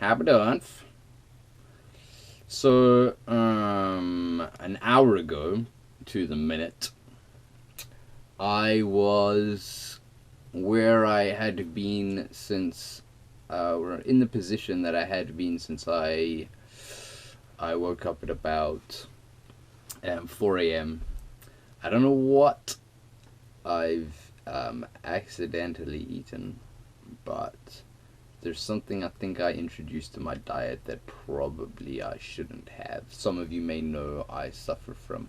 How we doing? So, an hour ago to the minute, I was where I had been since, or in the position that I had been since I woke up at about 4 a.m. I don't know what I've accidentally eaten, but there's something I think I introduced to my diet that probably I shouldn't have. Some of you may know I suffer from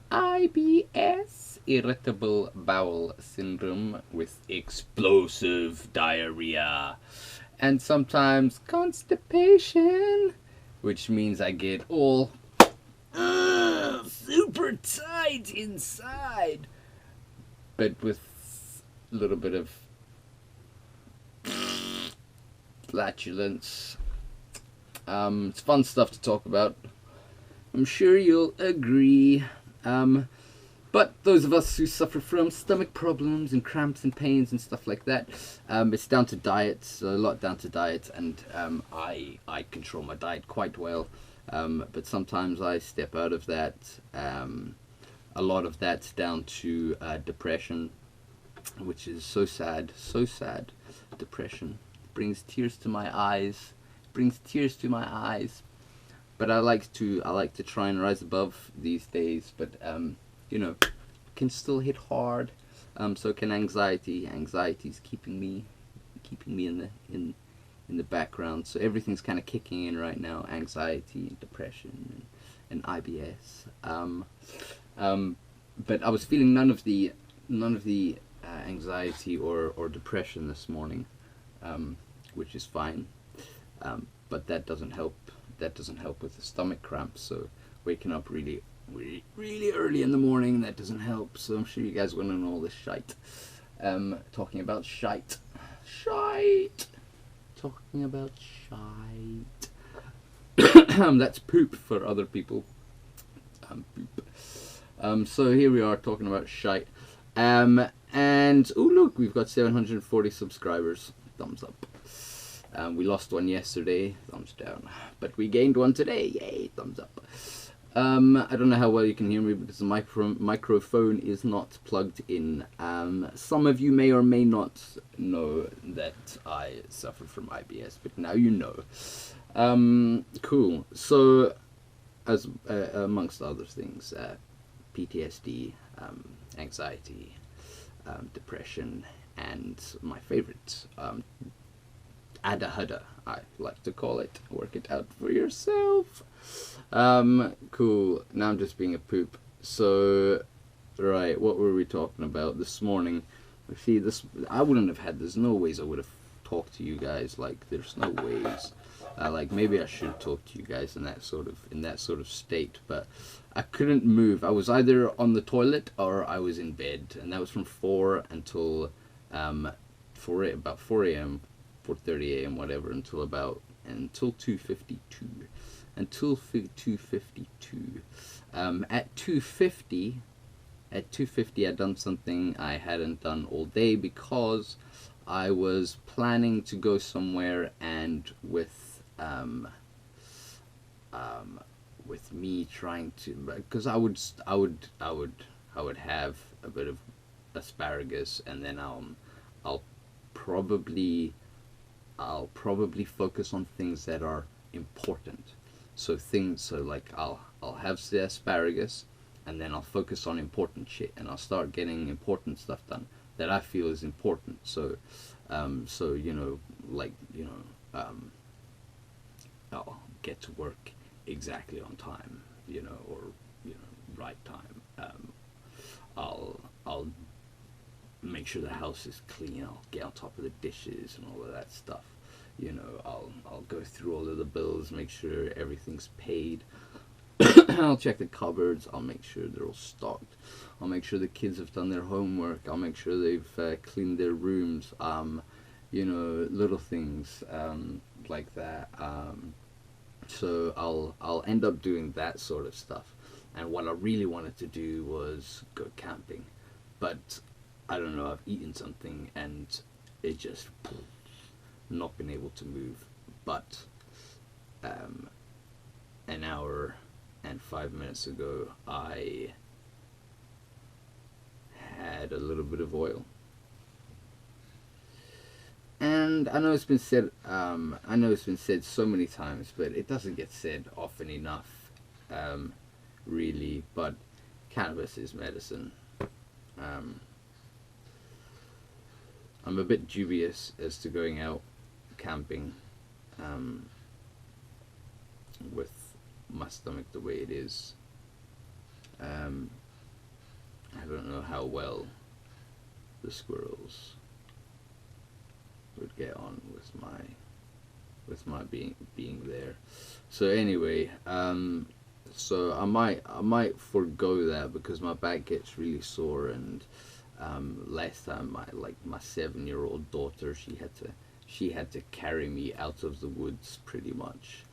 IBS, irritable bowel syndrome, with explosive diarrhea, and sometimes constipation, which means I get all super tight inside, but with a little bit of flatulence. It's fun stuff to talk about. I'm sure you'll agree. But those of us who suffer from stomach problems and cramps and pains and stuff like that, it's down to diet, a lot down to diet, and I control my diet quite well. But sometimes I step out of that. A lot of that's down to depression, which is so sad, so sad. Depression brings tears to my eyes, but I like to try and rise above these days, but can still hit hard. So can anxiety. Anxiety's keeping me in the background, so everything's kind of kicking in right now: anxiety, depression, and IBS. But I was feeling none of the anxiety or depression this morning, which is fine. But that doesn't help. That doesn't help with the stomach cramps. So waking up really early in the morning, that doesn't help. So I'm sure you guys want to know all this shite. Talking about shite. Talking about shite. That's poop for other people. Poop. So here we are talking about shite. And oh look, we've got 740 subscribers. Thumbs up. We lost one yesterday, thumbs down. But we gained one today, yay, thumbs up. I don't know how well you can hear me because the microphone is not plugged in. Some of you may or may not know that I suffer from IBS, but now you know. Cool. So, as amongst other things, PTSD, anxiety, depression, and my favorite, adahada, I like to call it. Work it out for yourself. Cool. Now I'm just being a poop. So, right, what were we talking about this morning? See, I wouldn't have had. There's no ways I would have talked to you guys. Like, there's no ways. Like, maybe I should talk to you guys in that sort of state, but I couldn't move. I was either on the toilet or I was in bed, and that was from 4 until about 4 a.m. 4:30 a.m. whatever until 2:52. Until 2:52. At 2:50 I'd done something I hadn't done all day because I was planning to go somewhere, and with me trying to, because I would have a bit of asparagus, and then I'll probably focus on things that are important. So like I'll have the asparagus, and then I'll focus on important shit, and I'll start getting important stuff done that I feel is important. So I'll get to work exactly on time, or right time. I'll make sure the house is clean. I'll get on top of the dishes and all of that stuff. I'll go through all of the bills, make sure everything's paid. I'll check the cupboards. I'll make sure they're all stocked. I'll make sure the kids have done their homework. I'll make sure they've cleaned their rooms. Little things like that. So I'll end up doing that sort of stuff. And what I really wanted to do was go camping, but I don't know. I've eaten something and it just not been able to move. But an hour and 5 minutes ago I had a little bit of oil. And I know it's been said, so many times, but it doesn't get said often enough, really. But cannabis is medicine. I'm a bit dubious as to going out camping with my stomach the way it is. I don't know how well the squirrels would get on with my being there. So anyway, so I might forego that because my back gets really sore, and last time my 7-year-old daughter, she had to carry me out of the woods pretty much.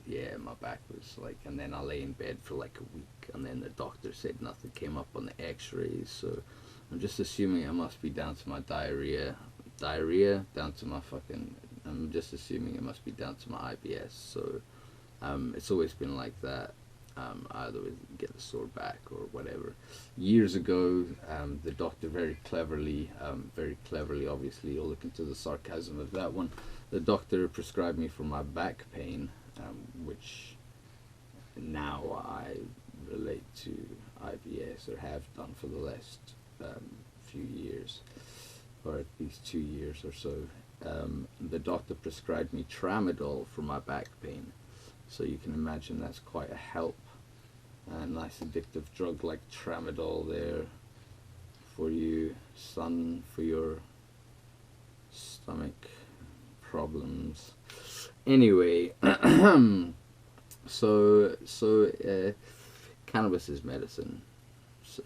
Yeah, my back was like, and then I lay in bed for like a week, and then the doctor said nothing came up on the x-rays, so I'm just assuming it must be down to my diarrhea, down to my fucking, I'm just assuming it must be down to my IBS, so it's always been like that. I either get a sore back or whatever. Years ago, the doctor very cleverly, obviously you'll look into the sarcasm of that one, the doctor prescribed me for my back pain, which now I relate to IBS, or have done for the last few years, or at least 2 years or so. The doctor prescribed me tramadol for my back pain, so you can imagine that's quite a help. A nice addictive drug like tramadol there for you, son, for your stomach problems. Anyway, so cannabis is medicine. So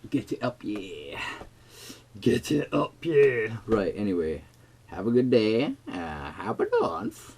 get it up, yeah. Get it up, yeah. Right. Anyway, have a good day. Have a dance.